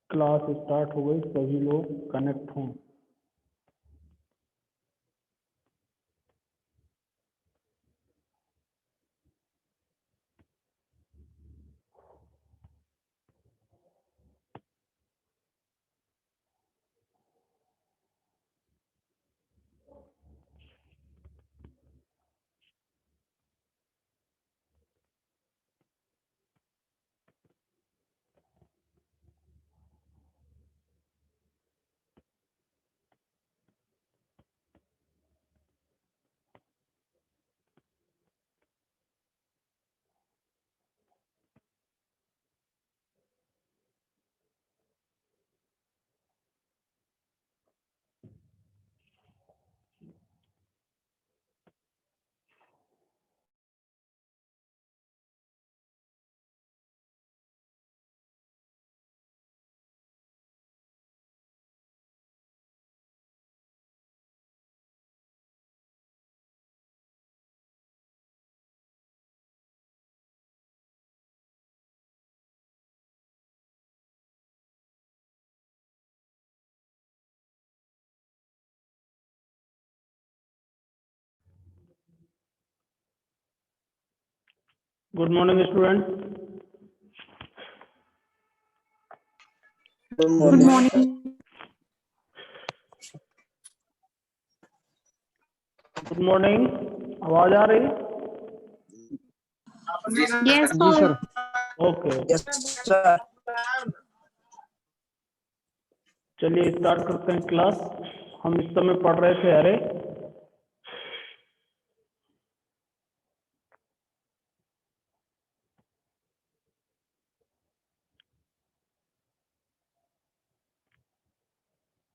Class start हो गई, सभी लोग कनेक्ट हों। Good morning student. Good morning. Good morning, आवाज आ रही? यस जी सर। Okay, yes sir. चलिए स्टार्ट करते हैं क्लास। हम इस समय पढ़ रहे थे अरे।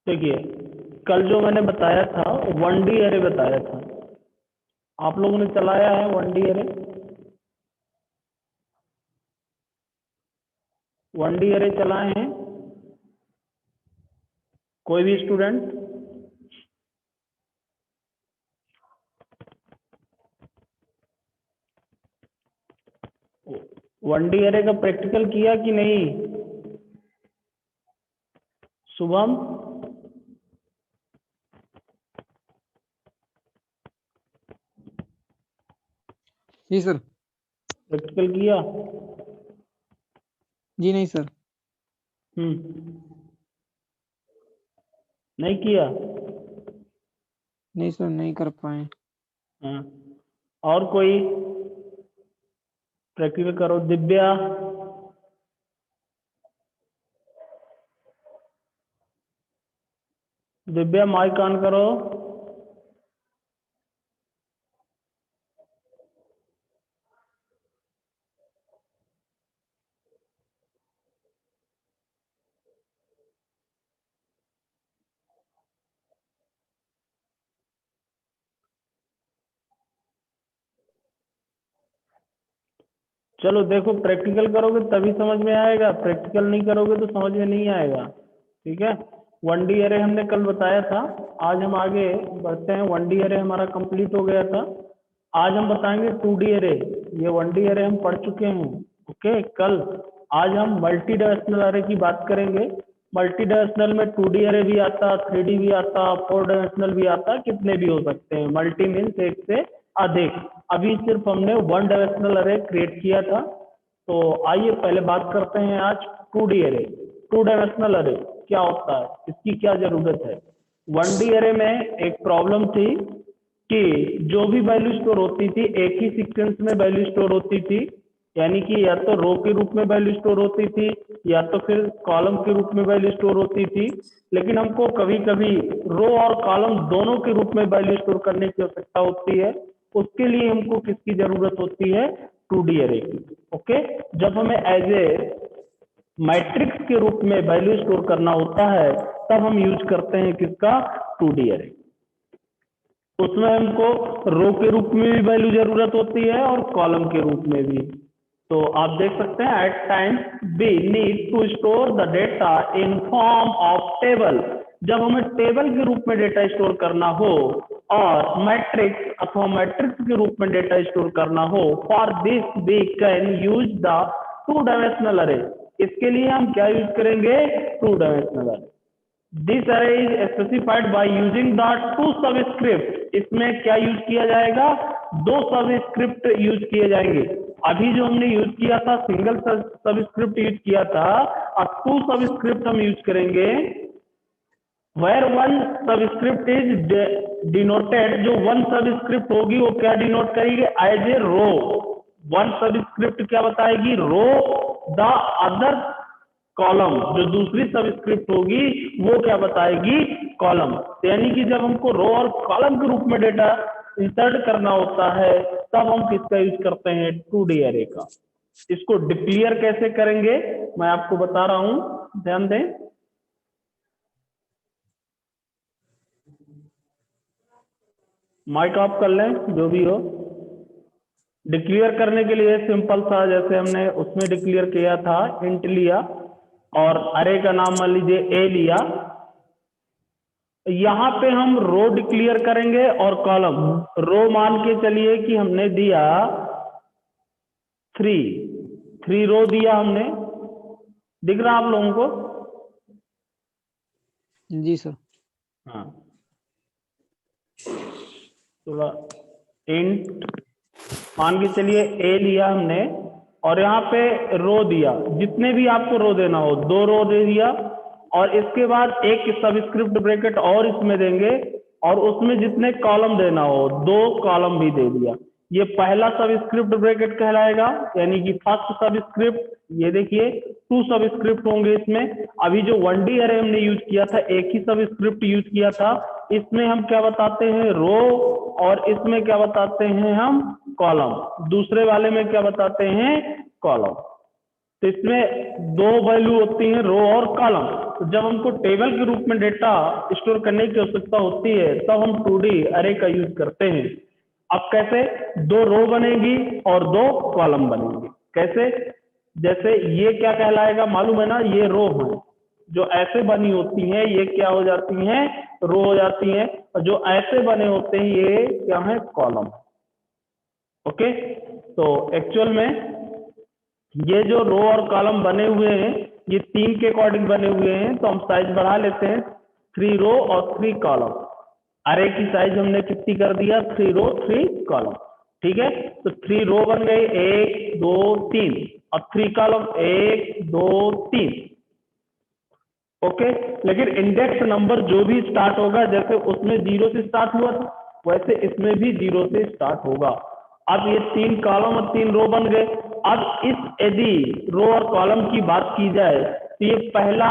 देखिए, कल जो मैंने बताया था 1D अरे बताया था। आप लोगों ने चलाया है 1D अरे? 1D अरे चलाए हैं कोई भी स्टूडेंट? वन डी अरे का प्रैक्टिकल किया कि नहीं? शुभम, जी सर। प्रैक्टिकल किया? जी नहीं सर। नहीं किया? नहीं सर, नहीं कर पाए। हाँ, और कोई प्रैक्टिकल करो। दिव्या, दिव्या माइक ऑन करो। चलो देखो, प्रैक्टिकल करोगे तभी समझ में आएगा, प्रैक्टिकल नहीं करोगे तो समझ में नहीं आएगा। ठीक है, 1D अरे हमने कल बताया था। आज हम आगे बढ़ते हैं। 1D अरे हमारा कंप्लीट हो गया था। आज हम बताएंगे 2D अरे। ये 1D अरे हम पढ़ चुके हैं। ओके, कल। आज हम मल्टी डायमेंशनल अरे की बात करेंगे। मल्टी डायमेंशनल में 2D अरे भी आता, 3D भी आता, 4 डायमेंशनल भी आता, कितने भी हो सकते हैं। मल्टी मीन्स एक से अधिक। अभी सिर्फ हमने 1 डायमेंशनल अरे क्रिएट किया था। तो आइए पहले बात करते हैं आज 2D अरे। 2 डायमेंशनल अरे क्या होता है, इसकी क्या जरूरत है? 1D अरे में एक प्रॉब्लम थी कि जो भी वैल्यू स्टोर होती थी एक ही सीक्वेंस में वैल्यू स्टोर होती थी। यानी कि या तो रो के रूप में वैल्यू स्टोर होती थी या तो फिर कॉलम के रूप में वैल्यू स्टोर होती थी। लेकिन हमको कभी कभी रो और कॉलम दोनों के रूप में वैल्यू स्टोर करने की आवश्यकता होती है। उसके लिए हमको किसकी जरूरत होती है? 2D अरे की। ओके, जब हमें एज ए मैट्रिक्स के रूप में वैल्यू स्टोर करना होता है तब हम यूज करते हैं किसका? 2D अरे। उसमें हमको रो के रूप में भी वैल्यू जरूरत होती है और कॉलम के रूप में भी। तो आप देख सकते हैं at times we need to store the data in form of table. जब हमें टेबल के रूप में डेटा स्टोर करना हो और मैट्रिक्स अथवा मैट्रिक्स के रूप में डेटा स्टोर करना हो, for this we can use the 2 dimensional array. इसके लिए हम क्या यूज करेंगे, two dimensional. This array is specified by using the two subscript. इसमें क्या यूज किया जाएगा, दो सबस्क्रिप्ट यूज किए जाएंगे। अभी जो हमने यूज किया था सिंगल सबस्क्रिप्ट यूज किया था, अब टू सबस्क्रिप्ट हम यूज करेंगे। Where one subscript is denoted, जो वन सबस्क्रिप्ट होगी वो क्या डिनोट करेगी, as a row. One subscript क्या बताएगी, रो। द अदर कॉलम, जो दूसरी सबस्क्रिप्ट होगी वो क्या बताएगी, कॉलम। यानी कि जब हमको रो और कॉलम के रूप में डेटा इंसर्ट करना होता है तब हम किसका यूज करते हैं, 2D अरे का। इसको डिक्लेयर कैसे करेंगे मैं आपको बता रहा हूं, ध्यान दें। माइक ऑफ कर लें जो भी हो। डिक्लेयर करने के लिए सिंपल सा, जैसे हमने उसमें डिक्लेयर किया था, इंट लिया और अरे का नाम मान लीजिए ए लिया। यहां पे हम रो डिक्लेयर करेंगे और कॉलम। रो मान के चलिए कि हमने दिया 3 रो दिया हमने, दिख रहा आप लोगों को। जी सर। हाँ, थोड़ा इंट मान के चलिए ए लिया हमने और यहाँ पे रो दिया, जितने भी आपको रो देना हो 2 रो दे दिया। और इसके बाद एक सबस्क्रिप्ट ब्रैकेट और इसमें देंगे और उसमें जितने कॉलम देना हो 2 कॉलम भी दे दिया। ये पहला सबस्क्रिप्ट ब्रैकेट कहलाएगा, यानी कि फर्स्ट सबस्क्रिप्ट। ये देखिए 2 सबस्क्रिप्ट होंगे इसमें। अभी जो 1D अरे हमने यूज किया था, एक ही सबस्क्रिप्ट यूज किया था। इसमें हम क्या बताते हैं, रो, और इसमें क्या बताते हैं हम, कॉलम। दूसरे वाले में क्या बताते हैं, कॉलम। तो इसमें 2 वैल्यू होती हैं, रो और कॉलम। तो जब हमको टेबल के रूप में डेटा स्टोर करने की आवश्यकता होती है तब हम 2D अरे का यूज करते हैं। अब कैसे, 2 रो बनेगी और 2 कॉलम बनेंगे। कैसे, जैसे ये क्या कहलाएगा मालूम है ना, ये रो है, जो ऐसे बनी होती हैं ये क्या हो जाती हैं, रो हो जाती हैं। और जो ऐसे बने होते हैं ये क्या है, कॉलम। ओके, तो एक्चुअल में ये जो रो और कॉलम बने हुए हैं ये 3 के अकॉर्डिंग बने हुए हैं। तो हम साइज बढ़ा लेते हैं, 3 रो और 3 कॉलम। अरे की साइज हमने कितनी कर दिया, 3 रो 3 कॉलम। ठीक है, तो 3 रो बन गई 1 2 3 और 3 कॉलम 1 2 3। ओके, लेकिन इंडेक्स नंबर जो भी स्टार्ट होगा, जैसे उसमें 0 से स्टार्ट हुआ था वैसे इसमें भी 0 से स्टार्ट होगा। अब ये 3 कॉलम और 3 रो बन गए। अब इस यदि रो और कॉलम की बात की जाए तो ये पहला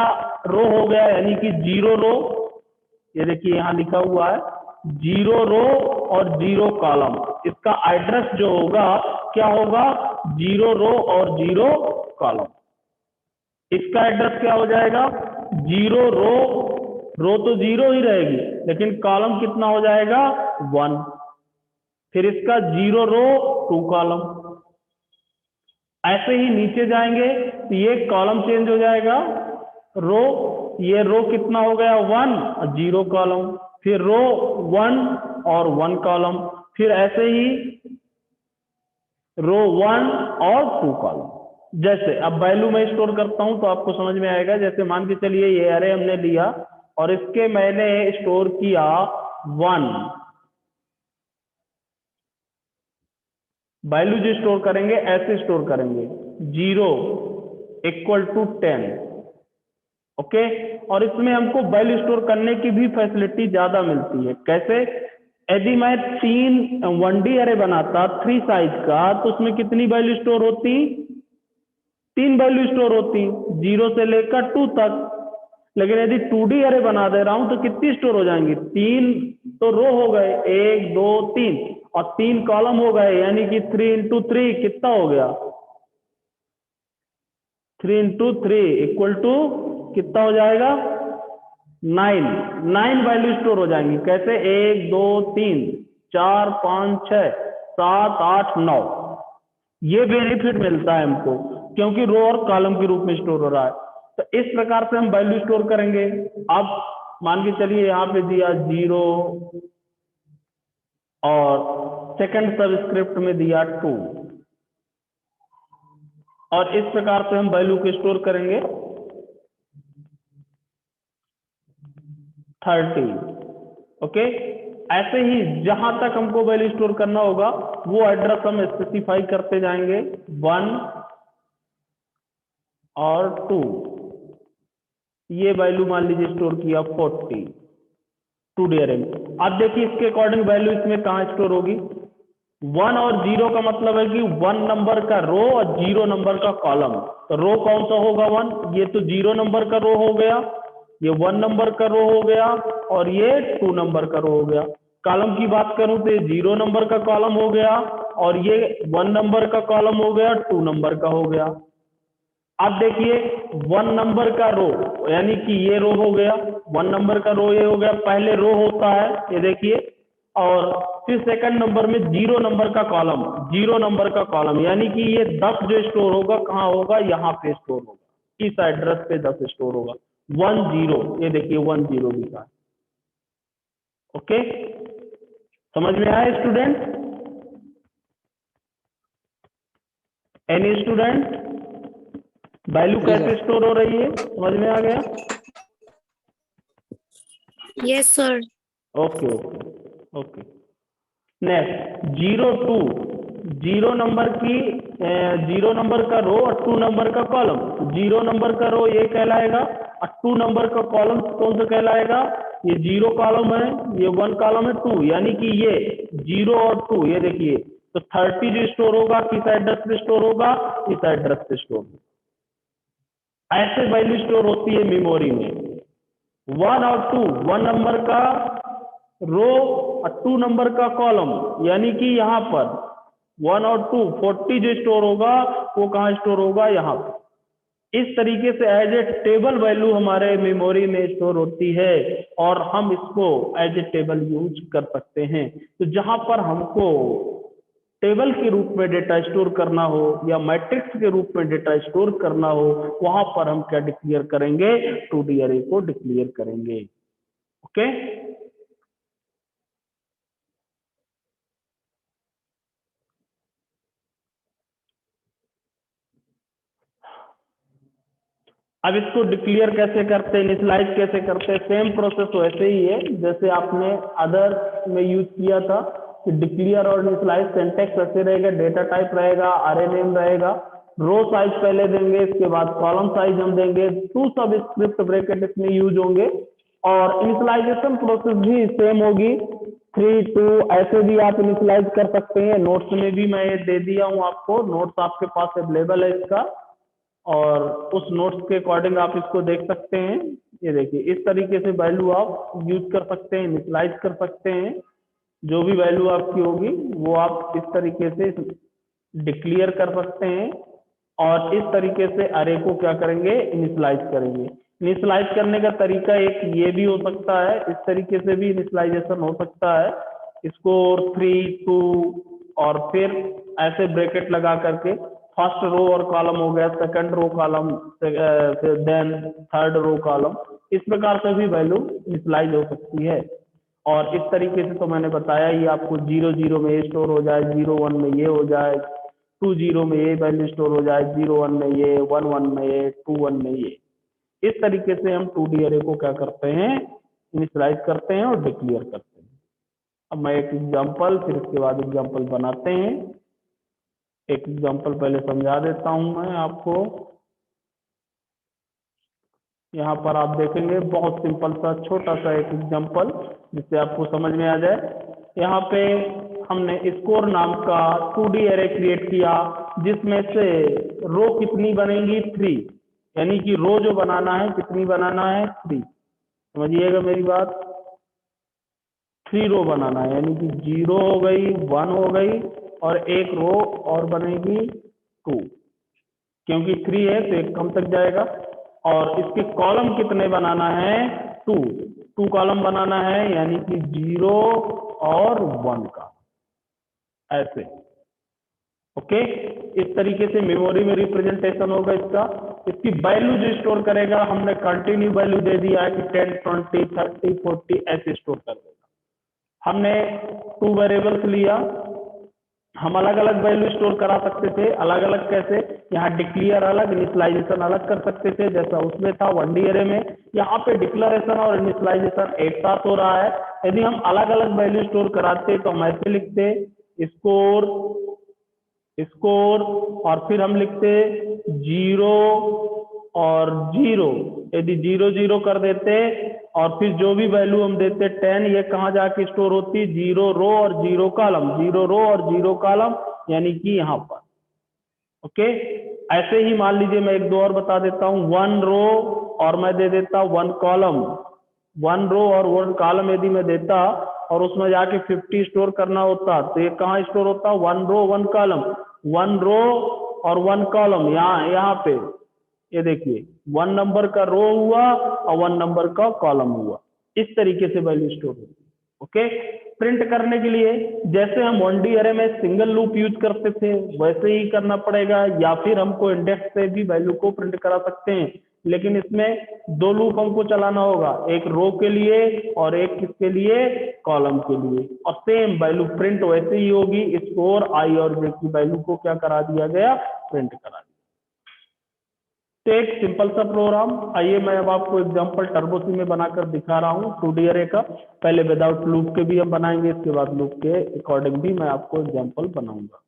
रो हो गया, यानी कि 0 रो। ये देखिए यहाँ लिखा हुआ है 0 रो और 0 कॉलम। इसका एड्रेस जो होगा क्या होगा, 0 रो और 0 कॉलम। इसका एड्रेस क्या हो जाएगा, 0 रो तो 0 ही रहेगी लेकिन कॉलम कितना हो जाएगा, 1। फिर इसका 0 रो 2 कॉलम। ऐसे ही नीचे जाएंगे तो ये कॉलम चेंज हो जाएगा, रो, ये रो कितना हो गया, 1 और 0 कॉलम। फिर रो 1 और 1 कॉलम। फिर ऐसे ही रो 1 और 2 कॉलम। जैसे अब वैल्यू में स्टोर करता हूं तो आपको समझ में आएगा। जैसे मान के चलिए ये अरे हमने लिया और इसके मैंने स्टोर किया 1। वैल्यू जो स्टोर करेंगे ऐसे स्टोर करेंगे, 0 = 10। ओके, और इसमें हमको वैल्यू स्टोर करने की भी फैसिलिटी ज्यादा मिलती है। कैसे, यदि मैं 3 1D अरे बनाता 3 साइज का तो उसमें कितनी वैल्यू स्टोर होती, 3 वैल्यू स्टोर होती, 0 से लेकर 2 तक। लेकिन यदि 2D अरे बना दे रहा हूं तो कितनी स्टोर हो जाएंगी, 3 तो रो हो गए 1 2 3 और 3 कॉलम हो गए, यानी कि 3 × 3 कितना हो गया, 3 × 3 = कितना हो जाएगा, 9 वैल्यू स्टोर हो जाएंगी। कैसे, 1 2 3 4 5 6 7 8 9। ये बेनिफिट मिलता है हमको क्योंकि रो और कॉलम के रूप में स्टोर हो रहा है। तो इस प्रकार से हम वैल्यू स्टोर करेंगे। अब मान के चलिए यहाँ पे दिया 0 और सेकंड सबस्क्रिप्ट में दिया 2 और इस प्रकार से हम वैल्यू को स्टोर करेंगे 30। ओके, ऐसे ही जहां तक हमको वैल्यू स्टोर करना होगा वो एड्रेस हम स्पेसिफाई करते जाएंगे, 1 और 2। ये वैल्यू मान लीजिए स्टोर किया 40 टू डी अरे में। अब देखिए इसके अकॉर्डिंग वैल्यू इसमें कहाँ स्टोर होगी। 1 और 0 का मतलब है कि 1 नंबर का रो और 0 नंबर का कॉलम। तो रो कौन सा होगा 1, ये तो 0 नंबर का रो हो गया, ये 1 नंबर का रो हो गया और ये 2 नंबर का रो हो गया। कॉलम की बात करूं तो ये 0 नंबर का कॉलम हो गया और ये 1 नंबर का कॉलम हो गया, 2 नंबर का हो गया। अब देखिए 1 नंबर का रो यानी कि ये रो हो गया, 1 नंबर का रो ये हो गया, पहले रो होता है ये देखिए, और फिर सेकंड नंबर में 0 नंबर का कॉलम, 0 नंबर का कॉलम यानी कि ये 10 जो स्टोर होगा कहाँ होगा, यहाँ पे स्टोर होगा, इस एड्रेस पे 10 स्टोर होगा। 1 0, ये देखिए 1 0 लिखा है। ओके, समझ में आया स्टूडेंट? Any student? वैल्यू जी कैसे सर। स्टोर हो रही है, समझ में आ गया? Yes, sir. Okay okay okay. Next 0 2, 0 number की 0 नंबर का रो और 2 नंबर का कॉलम। 0 नंबर का रो ये कहलाएगा और 2 नंबर का कॉलम कौन सा कहलाएगा, ये 0 कॉलम है, ये 1 कॉलम है, 2 यानी कि ये 0 और 2, ये देखिए तो 30 जो स्टोर होगा किस एड्रेस पे स्टोर होगा, इस एड्रेस पे स्टोर होगा। ऐसे वैल्यू स्टोर होती है मेमोरी में। 1 और 2, 1 नंबर का रो और 2 नंबर का कॉलम, यानी कि यहाँ पर 1 और 2 40 जो स्टोर होगा वो कहाँ स्टोर होगा, यहाँ पर। इस तरीके से एज ए टेबल वैल्यू हमारे मेमोरी में स्टोर होती है और हम इसको एज ए टेबल यूज कर सकते हैं। तो जहां पर हमको टेबल के रूप में डेटा स्टोर करना हो या मैट्रिक्स के रूप में डेटा स्टोर करना हो, वहां पर हम क्या डिक्लेयर करेंगे, 2D अरे को डिक्लेयर करेंगे। ओके, अब इसको डिक्लेयर कैसे करते हैं, इनिशियलाइज कैसे करते हैं, सेम प्रोसेस वैसे ही है जैसे आपने अदर में यूज किया था कि डिक्लेयर और इनिशियलाइज सिंटैक्स ऐसे रहेगा, डेटा टाइप रहेगा, अरे नेम रहेगा, रो साइज पहले देंगे, इसके बाद कॉलम साइज हम देंगे, टू सब स्क्रिप्ट ब्रैकेट इसमें यूज होंगे और इनिशियलाइजेशन प्रोसेस भी सेम होगी। 3 2 ऐसे भी आप इनिशियलाइज कर सकते हैं। नोट्स में भी मैं ये दे दिया हूँ आपको, नोट्स आपके पास अवेलेबल है इसका और उस नोट्स के अकॉर्डिंग आप इसको देख सकते हैं। ये देखिए इस तरीके से वैल्यू आप यूज कर सकते हैं, इनिशियलाइज कर सकते हैं। जो भी वैल्यू आपकी होगी वो आप इस तरीके से डिक्लेयर कर सकते हैं और इस तरीके से अरे को क्या करेंगे, इनिशियलाइज करेंगे। इनिशियलाइज करने का तरीका एक ये भी हो सकता है, इस तरीके से भी इनिशियलाइजेशन हो सकता है, इसको 3 2 और फिर ऐसे ब्रैकेट लगा करके फर्स्ट रो और कॉलम हो गया, second row column, then third row column, इस प्रकार से भी वैल्यू इनिशियलाइज हो सकती है। और इस तरीके से तो मैंने बताया ही आपको, 0 0 में ये स्टोर हो जाए, 0 1 में ये हो जाए, 2 0 में ये वैल्यू स्टोर हो जाए, 0 1 में ये, 1 1 में ये, 2 1 में ये। इस तरीके से हम 2D अरे को क्या करते हैं, इनिशियलाइज करते हैं और डिक्लेयर करते हैं। अब मैं एक एग्जांपल, फिर इसके बाद एग्जांपल बनाते हैं। एक एग्जांपल पहले समझा देता हूं मैं आपको। यहाँ पर आप देखेंगे बहुत सिंपल सा छोटा सा एक एग्जांपल जिससे आपको समझ में आ जाए। यहाँ पे हमने स्कोर नाम का 2D अरे क्रिएट किया जिसमें से रो कितनी बनेंगी, 3, यानी कि रो जो बनाना है कितनी बनाना है, 3। समझिएगा मेरी बात, 3 रो बनाना है, यानी कि 0 हो गई, 1 हो गई और एक रो और बनेगी 2, क्योंकि 3 है तो एक कम तक जाएगा। और इसके कॉलम कितने बनाना है, 2 कॉलम बनाना है, यानी कि 0 और 1 का, ऐसे। ओके, इस तरीके से मेमोरी में रिप्रेजेंटेशन होगा इसका। इसकी वैल्यू जो स्टोर करेगा, हमने कंटिन्यू वैल्यू दे दिया है कि 10 20 30 40 ऐसे स्टोर कर देगा। हमने 2 वेरिएबल्स लिया, हम अलग अलग वैल्यू स्टोर करा सकते थे। अलग अलग कैसे? यहाँ डिक्लेयर अलग, इनिशियलाइजेशन अलग कर सकते थे, जैसा उसमें था 1D अरे में। यहाँ पे डिक्लेरेशन और इनिशियलाइजेशन एक साथ हो रहा है। यदि हम अलग अलग वैल्यू स्टोर कराते तो हम ऐसे लिखते स्कोर स्कोर, और फिर हम लिखते 0 और 0। यदि 0 0 कर देते और फिर जो भी वैल्यू हम देते 10, ये कहाँ जाके स्टोर होती? 0 रो और 0 कॉलम, 0 रो और 0 कॉलम, यानी कि यहाँ पर। ओके, ऐसे ही मान लीजिए मैं एक दो और बता देता हूँ। 1 रो और मैं दे देता 1 कॉलम, 1 रो और 1 कॉलम यदि मैं देता और उसमें जाके 50 स्टोर करना होता तो ये कहाँ स्टोर होता? 1 रो 1 कॉलम, 1 रो और 1 कॉलम, यहाँ पे ये देखिए 1 नंबर का रो हुआ और 1 नंबर का कॉलम हुआ। इस तरीके से वैल्यू स्टोर होती है। ओके, प्रिंट करने के लिए जैसे हम 1D अरे में सिंगल लूप यूज करते थे वैसे ही करना पड़ेगा, या फिर हमको इंडेक्स से भी वैल्यू को प्रिंट करा सकते हैं। लेकिन इसमें 2 लूप हमको चलाना होगा, एक रो के लिए और एक किसके लिए? कॉलम के लिए। और सेम वैल्यू प्रिंट वैसे ही होगी। स्कोर आई और जे की वैल्यू को क्या करा दिया गया? प्रिंट करा दिया। तो एक सिंपल सा प्रोग्राम, आइए मैं अब आपको एग्जांपल टर्बो सी में बनाकर दिखा रहा हूँ 2D अरे का। पहले विदाउट लूप के भी हम बनाएंगे, इसके बाद लूप के अकॉर्डिंग भी मैं आपको एग्जांपल बनाऊंगा।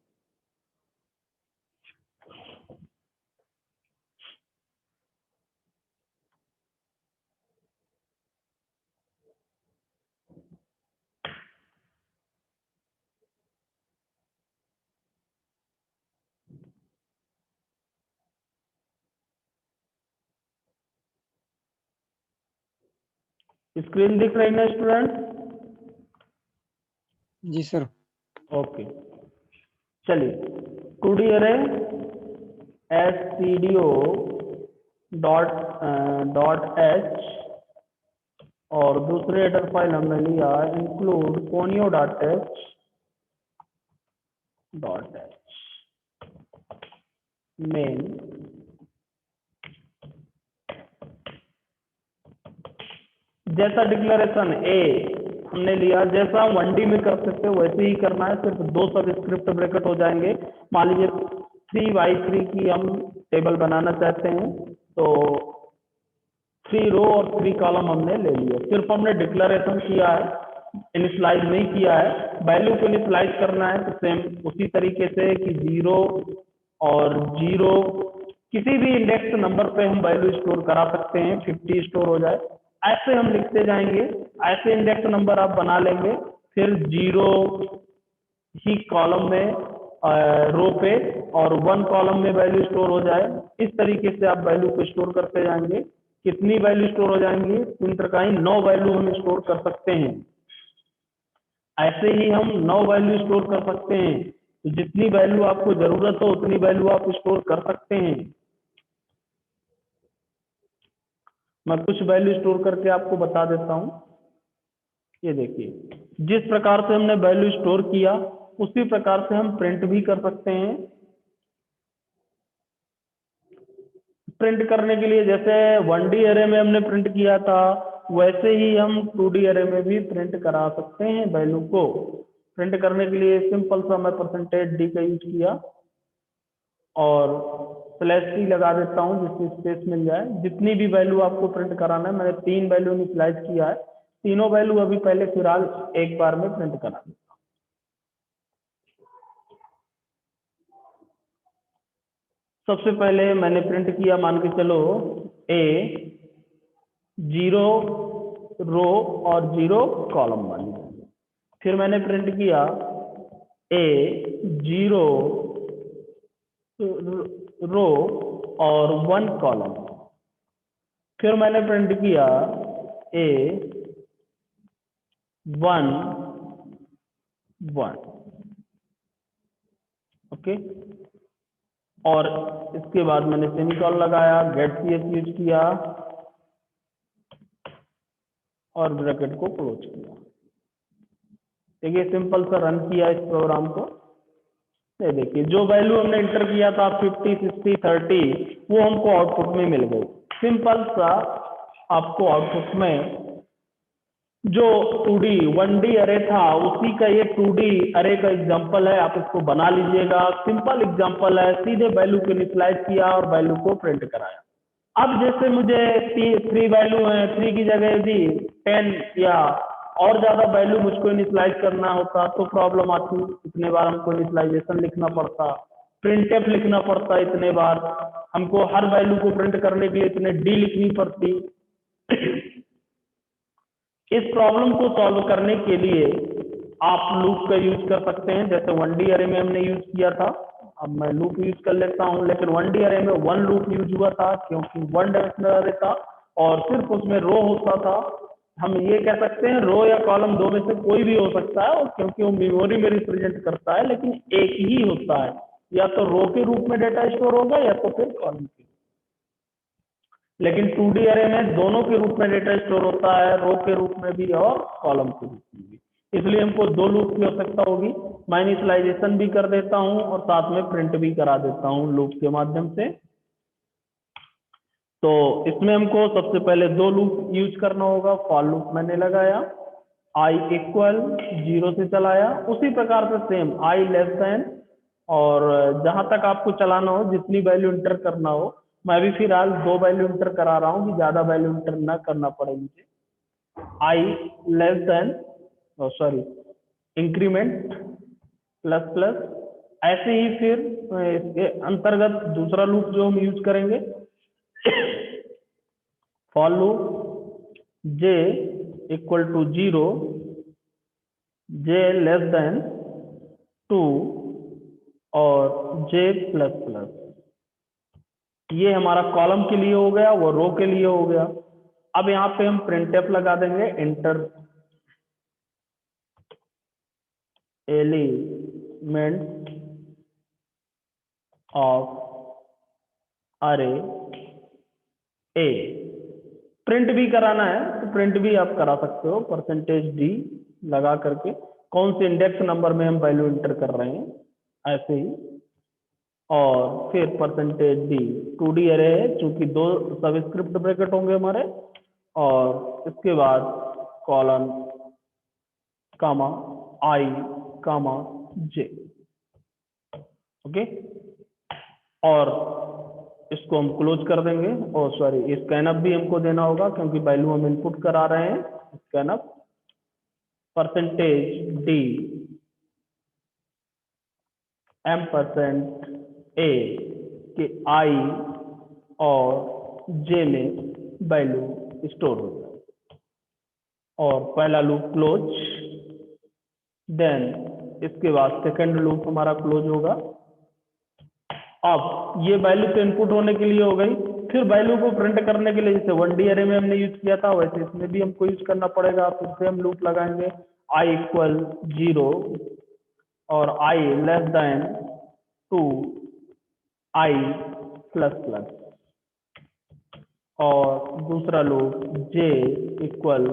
स्क्रीन दिख रही है स्टूडेंट? जी सर। ओके, चलिए 2D अरे stdio डॉट एच और दूसरे हेडर फाइल हमने लिया include conio dot H main. जैसा डिक्लेरेशन ए हमने लिया, जैसा हम 1D में कर सकते वैसे ही करना है, सिर्फ 2 सब स्क्रिप्ट ब्रैकेट हो जाएंगे। मान लीजिए 3x3 की हम टेबल बनाना चाहते हैं तो 3 रो और 3 कॉलम हमने ले लिया। सिर्फ हमने डिक्लेरेशन किया है, इनिशियलाइज नहीं किया है। वैल्यू को इनिशियलाइज करना है तो सेम उसी तरीके से कि 0 और 0 किसी भी इंडेक्स नंबर पे हम वैल्यू स्टोर करा सकते हैं, 50 स्टोर हो जाए। ऐसे हम लिखते जाएंगे, ऐसे इंडेक्स नंबर आप बना लेंगे, फिर 0 ही कॉलम में रो पे और 1 कॉलम में वैल्यू स्टोर हो जाए। इस तरीके से आप वैल्यू को स्टोर करते जाएंगे। कितनी वैल्यू स्टोर हो जाएंगी? 3 प्रकार 9 वैल्यू हम स्टोर कर सकते हैं। ऐसे ही हम 9 वैल्यू स्टोर कर सकते हैं, तो जितनी वैल्यू आपको जरूरत हो उतनी वैल्यू आप स्टोर कर सकते हैं। मैं कुछ वैल्यू स्टोर करके आपको बता देता हूं। ये देखिए, जिस प्रकार से हमने वैल्यू स्टोर किया उसी प्रकार से हम प्रिंट भी कर सकते हैं। प्रिंट करने के लिए जैसे 1D अरे में हमने प्रिंट किया था वैसे ही हम 2D अरे में भी प्रिंट करा सकते हैं वैल्यू को। प्रिंट करने के लिए सिंपल सा मैं %d का यूज किया और /c लगा देता हूं जिससे स्पेस मिल जाए। जितनी भी वैल्यू आपको प्रिंट कराना है, मैंने 3 वैल्यू इनिशियलाइज किया है, तीनों वैल्यू अभी पहले फिलहाल एक बार में प्रिंट करा देता हूं। सबसे पहले मैंने प्रिंट किया, मान के चलो a 0 रो और 0 कॉलम वाली। फिर मैंने प्रिंट किया a 0 रो और 1 कॉलम। फिर मैंने प्रिंट किया a 1 1। ओके, और इसके बाद मैंने सेमीकोलन लगाया, गेट cs यूज किया और ब्रैकेट को क्लोज किया। देखिए सिंपल सा रन किया इस प्रोग्राम को। ये देखिए जो वैल्यू हमने इंटर किया था 50 60 30 वो हमको आउटपुट में मिल गई। सिंपल सा आपको आउटपुट में जो 2D 1D अरे था उसी का ये 2D अरे का एग्जांपल है। आप इसको बना लीजिएगा, सिंपल एग्जांपल है, सीधे वैल्यू को इनिशियलाइज किया और वैल्यू को प्रिंट कराया। अब जैसे मुझे 3 वैल्यू है, 3 की जगह यदि 10 या और ज्यादा वैल्यू मुझको इनिशियलाइज करना होता तो प्रॉब्लम आती। इतने बार हमको इनिशियलाइजेशन लिखना पड़ता, प्रिंटफ लिखना पड़ता, इतने बार हमको हर वैल्यू को प्रिंट करने के लिए इतने डी लिखनी पड़ती। इस प्रॉब्लम को सॉल्व करने के लिए आप लूप का यूज कर सकते हैं, जैसे 1D अरे में हमने यूज किया था। अब मैं लूप यूज कर लेता हूं, लेकिन 1D अरे में 1 लूप यूज हुआ था क्योंकि 1 डायमेंशनल अरे था और सिर्फ उसमें रो होता था। हम ये कह सकते हैं रो या कॉलम दो में से कोई भी हो सकता है, और क्योंकि वो मेमोरी में रिप्रेजेंट करता है, लेकिन एक ही होता है, या तो रो के रूप में डेटा स्टोर होगा या तो फिर कॉलम के। लेकिन 2D अरे में दोनों के रूप में डेटा स्टोर होता है, रो के रूप में भी और कॉलम के रूप में भी। इसलिए हमको 2 लूप की आवश्यकता होगी। मैं इनिशियलाइजेशन भी कर देता हूं और साथ में प्रिंट भी करा देता हूं लूप के माध्यम से। तो इसमें हमको सबसे पहले 2 लूप यूज करना होगा। फॉर लूप मैंने लगाया, आई इक्वल 0 से चलाया, उसी प्रकार से सेम आई लेस देन, और जहां तक आपको चलाना हो, जितनी वैल्यू इंटर करना हो। मैं भी फिलहाल 2 वैल्यू इंटर करा रहा हूँ कि ज्यादा वैल्यू इंटर ना करना पड़े मुझे। I less than, sorry, increment plus plus. ऐसे ही फिर इसके अंतर्गत दूसरा लूप जो हम यूज करेंगे, for loop J equal to 0, J less than 2 और जे प्लस प्लस। ये हमारा कॉलम के लिए हो गया, वो रो के लिए हो गया। अब यहाँ पे हम प्रिंटफ लगा देंगे, इंटर एलिमेंट ऑफ अरे ए। प्रिंट भी कराना है तो प्रिंट भी आप करा सकते हो, %d लगा करके, कौन से इंडेक्स नंबर में हम वैल्यू इंटर कर रहे हैं ऐसे ही। और फिर %d 2D अरे है, चूंकि 2 सबस्क्रिप्ट ब्रैकेट होंगे हमारे, और इसके बाद कॉलन कामा आई कामा जे। ओके, और इसको हम क्लोज कर देंगे। और सॉरी, स्कैनअप भी हमको देना होगा क्योंकि वैल्यू हम इनपुट करा रहे हैं। स्कैनअप %d %a के आई और जे में वैल्यू स्टोर हो जाए, और पहला लूप क्लोज। देन इसके बाद सेकंड लूप हमारा क्लोज होगा। अब ये वैल्यू तो इनपुट होने के लिए हो गई, फिर वैल्यू को प्रिंट करने के लिए जैसे 1D अरे में हमने यूज किया था वैसे इसमें भी हमको यूज करना पड़ेगा। फिर से हम लूप लगाएंगे, आई इक्वल 0 और आई लेस देन 2 आई प्लस प्लस, और दूसरा लूप जे इक्वल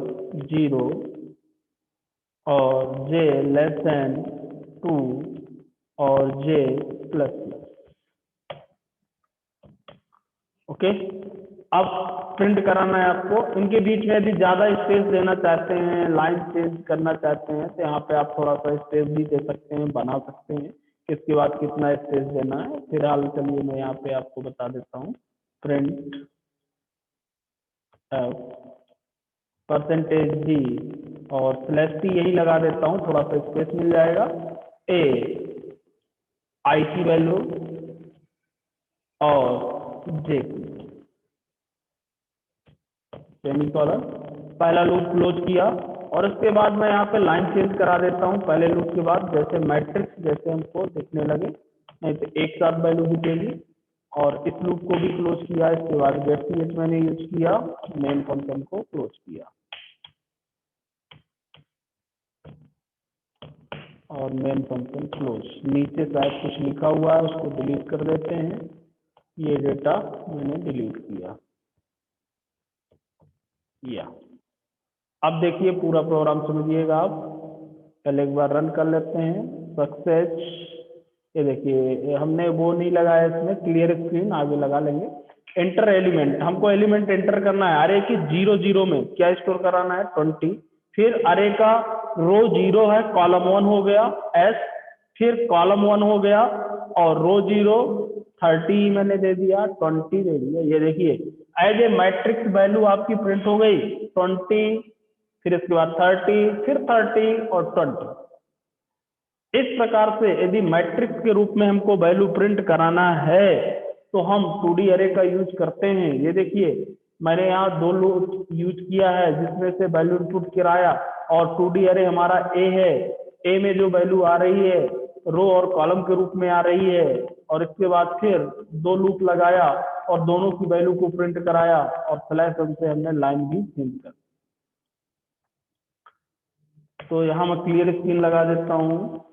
0 और जे लेस देन 2 और जे प्लस प्लस। ओके, अब प्रिंट कराना है आपको। इनके बीच में यदि ज्यादा स्पेस देना चाहते हैं, लाइन चेंज करना चाहते हैं, तो यहाँ पे आप थोड़ा सा स्पेस भी दे सकते हैं, बना सकते हैं किसके बाद कितना स्पेस देना है। फिलहाल चलिए मैं यहाँ पे आपको बता देता हूँ, प्रिंट %d और /t यही लगा देता हूँ, थोड़ा सा स्पेस मिल जाएगा। ए आई की वैल्यू और जे सेमीकोलन। पहला लूप क्लोज किया, और इसके बाद मैं यहाँ पे लाइन चेंज करा देता हूँ पहले लूप के बाद, जैसे मैट्रिक्स जैसे हमको दिखने लगे, नहीं तो एक साथ वैल्यू दिखेगी। और इस लूप को भी क्लोज किया, इसके बाद गेट मैंने यूज किया, मेन फंक्शन को क्लोज किया, और मेन फंक्शन क्लोज। नीचे शायद कुछ लिखा हुआ है, उसको डिलीट कर देते हैं। ये डेटा मैंने डिलीट किया, या अब देखिए पूरा प्रोग्राम समझिएगा आप। पहले एक बार रन कर लेते हैं, सक्सेस। ये देखिए हमने वो नहीं लगाया इसमें, क्लियर स्क्रीन आगे लगा लेंगे। एंटर एलिमेंट, हमको एलिमेंट एंटर करना है। अरे कि 0 0 में क्या स्टोर कराना है, 20। फिर अरे का रो 0 है, कॉलम 1 हो गया एस, फिर कॉलम 1 हो गया और रो 0 30 मैंने दे दिया, 20 दे दिया। ये देखिए एज ए मैट्रिक्स वैल्यू आपकी प्रिंट हो गई 20, फिर इसके बाद 30, फिर 30 और 20। इस प्रकार से यदि मैट्रिक्स के रूप में हमको वैल्यू प्रिंट कराना है तो हम 2D अरे का यूज करते हैं। ये देखिए मैंने यहाँ 2 लूप यूज किया है जिसमें से वैल्यू इनपुट कराया और 2D अरे हमारा ए है। ए में जो वैल्यू आ रही है रो और कॉलम के रूप में आ रही है और इसके बाद फिर 2 लूप लगाया और दोनों की वैल्यू को प्रिंट कराया और स्लैश से हमने लाइन भी चेंज कर। तो यहाँ मैं क्लियर स्क्रीन लगा देता हूँ।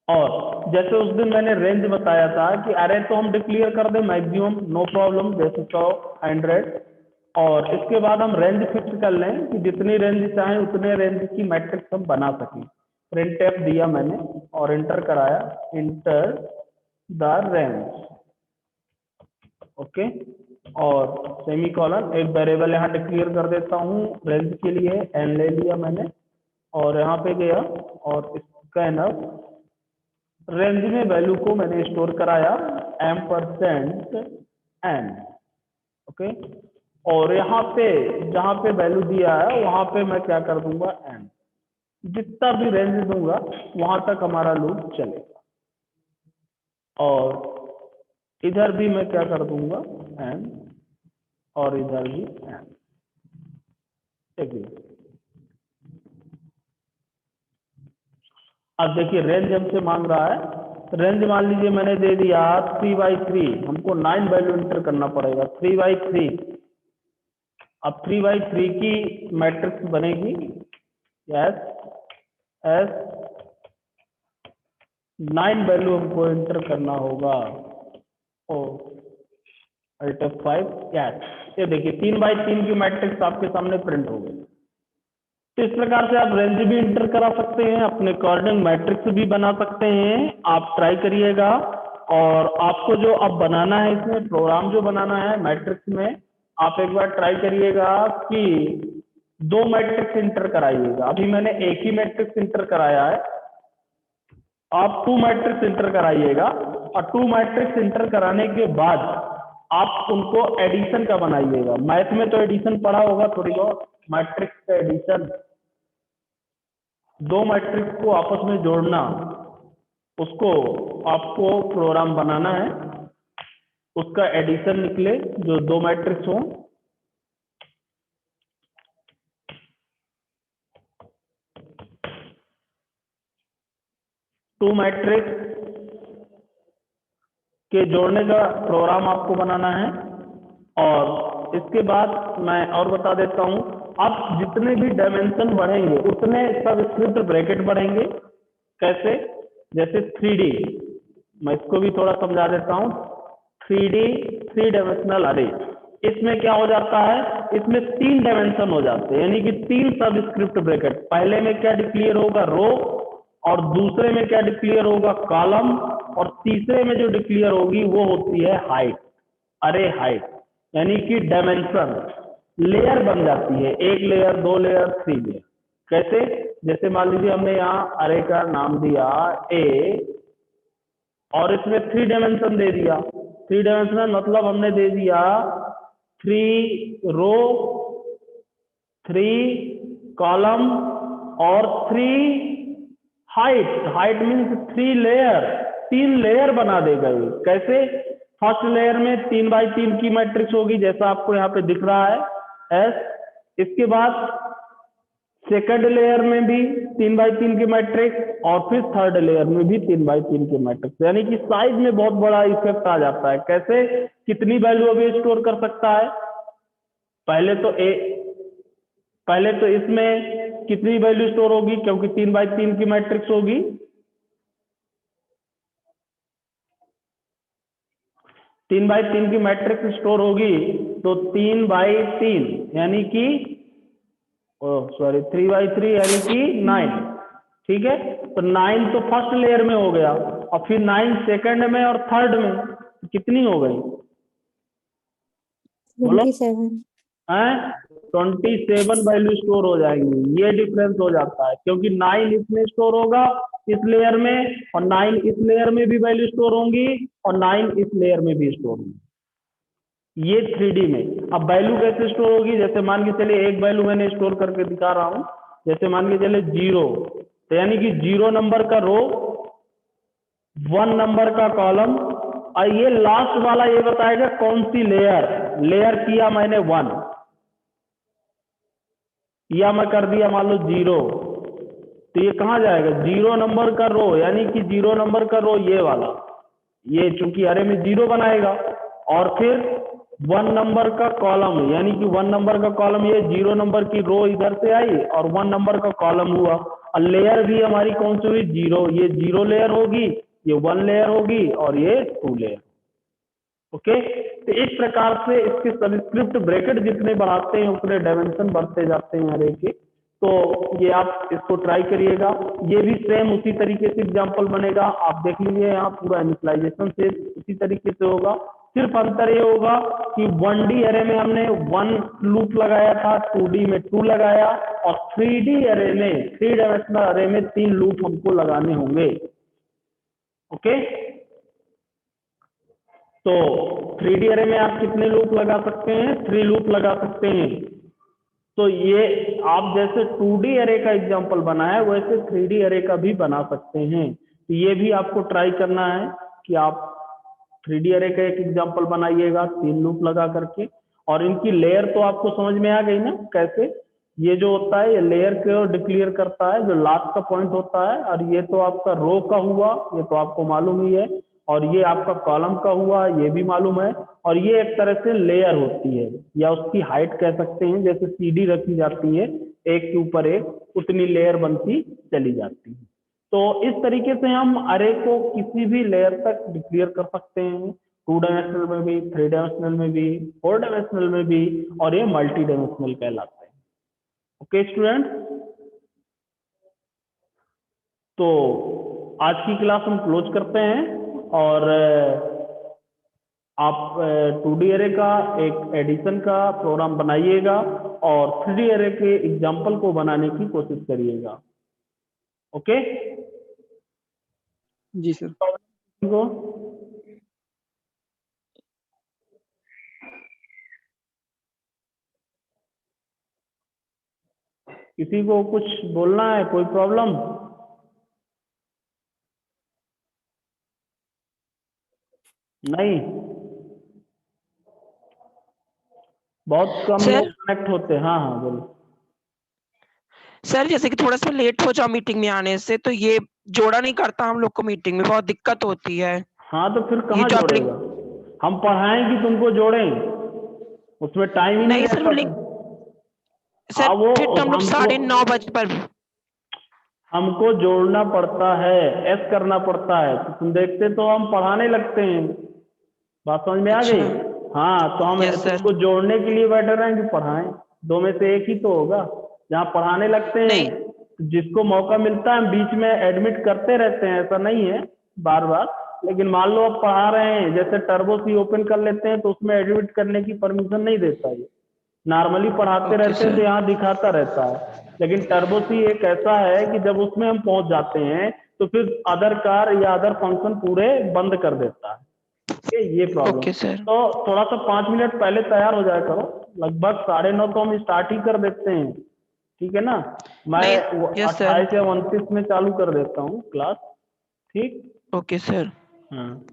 और जैसे उस दिन मैंने रेंज बताया था कि अरे तो हम डिक्लेयर कर दें मैक्सिमम नो प्रॉब्लम, जैसे 100 100, और इसके बाद हम रेंज फिक्स कर लें कि जितनी रेंज चाहें उतने रेंज की मैट्रिक्स हम बना सकें। प्रिंटफ दिया मैंने और इंटर कराया, इंटर द रेंज, ओके, और सेमीकोलन एक वेरिएबल यहाँ डिक्लेयर कर देता हूँ रेंज के लिए, एन ले लिया मैंने और यहाँ पे गया और स्कैनर रेंज में वैल्यू को मैंने स्टोर कराया %n, ओके, और यहाँ पे जहाँ पे वैल्यू दिया है वहां पे मैं क्या कर दूंगा n, जितना भी रेंज दूंगा वहां तक हमारा लूप चलेगा। और इधर भी मैं क्या कर दूंगा n और इधर भी n, ठीक है। अब देखिए रेंज हमसे मांग रहा है, रेंज मान लीजिए मैंने दे दिया 3/3, हमको 9 वैल्यू इंटर करना पड़ेगा 3/3। अब 3/3 की मैट्रिक्स बनेगी यस एस 9 वैल्यू हमको इंटर करना होगा। ओ अल्ट F5 यस, ये देखिए 3/3 की मैट्रिक्स आपके सामने प्रिंट हो गई। तो इस प्रकार से आप रेंज भी इंटर करा सकते हैं, अपने अकॉर्डिंग मैट्रिक्स भी बना सकते हैं। आप ट्राई करिएगा। और आपको जो अब बनाना है इसमें प्रोग्राम जो बनाना है मैट्रिक्स में, आप एक बार ट्राई करिएगा कि 2 मैट्रिक्स इंटर कराइएगा। अभी मैंने एक ही मैट्रिक्स इंटर कराया है, आप 2 मैट्रिक्स इंटर कराइएगा और 2 मैट्रिक्स इंटर कराने के बाद आप उनको एडिशन का बनाइएगा। मैथ में तो एडिशन पढ़ा होगा थोड़ी बहुत, मैट्रिक्स का एडिशन, 2 मैट्रिक्स को आपस में जोड़ना, उसको आपको प्रोग्राम बनाना है, उसका एडिशन निकले जो 2 मैट्रिक्स हो। टू मैट्रिक्स के जोड़ने का प्रोग्राम आपको बनाना है। और इसके बाद मैं और बता देता हूं, अब जितने भी डायमेंशन बढ़ेंगे उतने सबस्क्रिप्ट ब्रैकेट बढ़ेंगे। कैसे? जैसे 3D, मैं इसको भी थोड़ा समझा देता हूं। 3D 3 डायमेंशनल अरे, इसमें क्या हो जाता है, इसमें 3 डायमेंशन हो जाते हैं, यानी कि 3 सबस्क्रिप्ट ब्रैकेट। पहले में क्या डिक्लेयर होगा, रो, और दूसरे में क्या डिक्लेयर होगा, कॉलम, और तीसरे में जो डिक्लेयर होगी वो होती है हाइट, अरे हाइट, यानी कि डायमेंशन लेयर बन जाती है, 1 लेयर 2 लेयर 3 लेयर। कैसे? जैसे मान लीजिए हमने यहाँ अरे का नाम दिया ए और इसमें 3 डायमेंशन दे दिया। 3 डायमेंशन मतलब हमने दे दिया 3 रो, 3 कॉलम और 3 height. Height means 3 layer, 3 layer बना देगा ये। कैसे? फर्स्ट लेयर में 3/3 की मैट्रिक्स होगी जैसा आपको यहाँ पे दिख रहा है एस। इसके बाद सेकंड लेयर में भी 3/3 की मैट्रिक्स और फिर थर्ड लेयर में भी 3/3 की मैट्रिक्स, यानी कि साइज में बहुत बड़ा इफेक्ट आ जाता है। कैसे? कितनी वैल्यू अभी स्टोर कर सकता है? पहले तो इसमें कितनी वैल्यू स्टोर होगी, क्योंकि 3/3 की मैट्रिक्स होगी, 3/3 की मैट्रिक्स स्टोर होगी तो 3/3 यानी कि 3/3 यानी कि 9, ठीक है। तो 9 तो फर्स्ट लेयर में हो गया और फिर 9 सेकंड में और थर्ड में, कितनी हो गई बोलो? 27। हैं 27 वैल्यू स्टोर हो जाएंगी। ये डिफरेंस हो जाता है क्योंकि 9 इसमें स्टोर होगा इस लेयर में, और 9 इस लेयर में भी वैल्यू स्टोर होंगी, और 9 इस लेयर में भी स्टोर होंगी। ये 3D में। अब वैल्यू कैसे स्टोर होगी, जैसे मान के चलिए एक वैल्यू मैंने स्टोर करके दिखा रहा हूं, जैसे मान के चले 0, तो यानी कि 0 नंबर का रो, 1 नंबर का कॉलम, और ये लास्ट वाला ये बताएगा कौन सी लेयर किया मैंने 1, या मैं कर दिया मान लो 0, तो ये कहाँ जाएगा 0 नंबर का रो, यानी कि 0 नंबर का रो ये वाला, ये चूंकि अरे में 0 बनाएगा, और फिर 1 नंबर का कॉलम, यानी कि 1 नंबर का कॉलम, ये 0 नंबर की रो इधर से आई और 1 नंबर का कॉलम हुआ, और लेयर भी हमारी कौन सी हुई 0, ये 0 लेयर होगी, ये 1 लेयर होगी, और ये 2 लेयर। ओके, तो इस प्रकार से इसके सबस्क्रिप्ट ब्रैकेट जितने बढ़ाते हैं उतने डायमेंशन बढ़ते जाते हैं अरे के। तो ये आप इसको ट्राई करिएगा, ये भी सेम उसी तरीके से एग्जांपल बनेगा। आप देख लीजिए यहाँ पूरा इनिशियलाइजेशन से उसी तरीके से होगा, सिर्फ अंतर ये होगा कि 1D अरे में हमने 1 लूप लगाया था, 2D में 2 लगाया, और 3D अरे में 3 डायमेंशनल अरे में 3 लूप हमको लगाने होंगे। ओके, तो 3D अरे में आप कितने लूप लगा सकते हैं, 3 लूप लगा सकते हैं। तो ये आप जैसे 2D अरे का एग्जांपल बनाया वैसे 3D अरे का भी बना सकते हैं। तो ये भी आपको ट्राई करना है कि आप 3D अरे का एक एग्जांपल बनाइएगा 3 लूप लगा करके, और इनकी लेयर तो आपको समझ में आ गई ना कैसे। ये जो होता है ये लेयर को डिक्लेयर करता है, जो लास्ट का पॉइंट होता है, और ये तो आपका रो का हुआ, ये तो आपको मालूम ही है, और ये आपका कॉलम का हुआ, ये भी मालूम है, और ये एक तरह से लेयर होती है, या उसकी हाइट कह सकते हैं, जैसे सीढ़ी रखी जाती है एक के ऊपर एक, उतनी लेयर बनती चली जाती है। तो इस तरीके से हम अरे को किसी भी लेयर तक डिक्लेयर कर सकते हैं, 2 डायमेंशनल में भी, 3 डायमेंशनल में भी, 4 डायमेंशनल में भी, और ये मल्टी डायमेंशनल कहलाते हैं। ओके स्टूडेंट, तो आज की क्लास हम क्लोज करते हैं, और आप 2D अरे का एक एडिशन का प्रोग्राम बनाइएगा, और 3D अरे के एग्जाम्पल को बनाने की कोशिश करिएगा। ओके जी सर। को किसी को कुछ बोलना है, कोई प्रॉब्लम? नहीं, बहुत कम लोग सर कनेक्ट होते हैं। हाँ हाँ बोलो। सर जैसे कि थोड़ा सा लेट हो जाओ मीटिंग में आने से, तो ये जोड़ा नहीं करता हम लोग को, मीटिंग में बहुत दिक्कत होती है। हाँ तो फिर ये कहाँ जो जोड़ेगा, हम पढ़ाएं कि तुमको जोड़ें, उसमें टाइम ही नहीं नहीं सर, रहता। सर हाँ वो फिर तो हम लोग हमको 9:30 बजे पर। हमको जोड़ना पड़ता है, एस करना पड़ता है, तो तुम देखते तो हम पढ़ाने लगते हैं। बात समझ में आ गई? अच्छा, हाँ, तो हम यस सर। तुमको जोड़ने के लिए बैठे रहें कि पढ़ाएं, दो में से एक ही तो होगा। जहाँ पढ़ाने लगते हैं, नहीं तो जिसको मौका मिलता है बीच में एडमिट करते रहते हैं, ऐसा नहीं है बार बार। लेकिन मान लो आप पढ़ा रहे हैं, जैसे टर्बो सी ओपन कर लेते हैं, तो उसमें एडमिट करने की परमिशन नहीं देता है। नॉर्मली पढ़ाते ओके रहते हैं तो सर। यहाँ दिखाता रहता है, लेकिन टर्बो सी एक ऐसा है कि जब उसमें हम पहुंच जाते हैं तो फिर अदर कार या अदर फंक्शन पूरे बंद कर देता है। ठीक है, ये प्रॉब्लम। Okay sir. तो थोड़ा सा 5 मिनट पहले तैयार हो जाया करो, लगभग 9:30 तो हम स्टार्ट ही कर देते हैं। ठीक है ना, मैं नहीं, यस सर। 28 या 29 में चालू कर देता हूँ क्लास। ठीक, ओके सर। हाँ,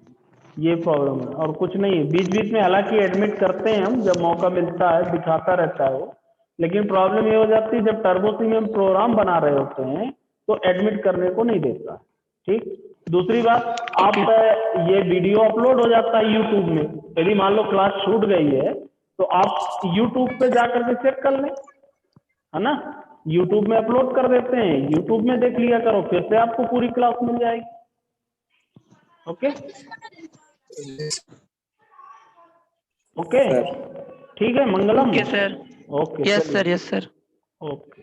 ये प्रॉब्लम है और कुछ नहीं है। बीच बीच में हालांकि एडमिट करते हैं हम, जब मौका मिलता है दिखाता रहता है वो, लेकिन प्रॉब्लम ये हो जाती है जब टर्बो सी में हम प्रोग्राम बना रहे होते हैं तो एडमिट करने को नहीं देता। ठीक, दूसरी बात, ओके। आप ये वीडियो अपलोड हो जाता है यूट्यूब में, यदि मान लो क्लास छूट गई है तो आप यूट्यूब पे जाकर के चेक कर लें, है ना, यूट्यूब में अपलोड कर देते हैं, यूट्यूब में देख लिया करो, फिर से आपको पूरी क्लास मिल जाएगी। ओके ओके, ठीक है, Mangalam. Okay sir. Okay yes sir, चलिए, यस सर। ओके।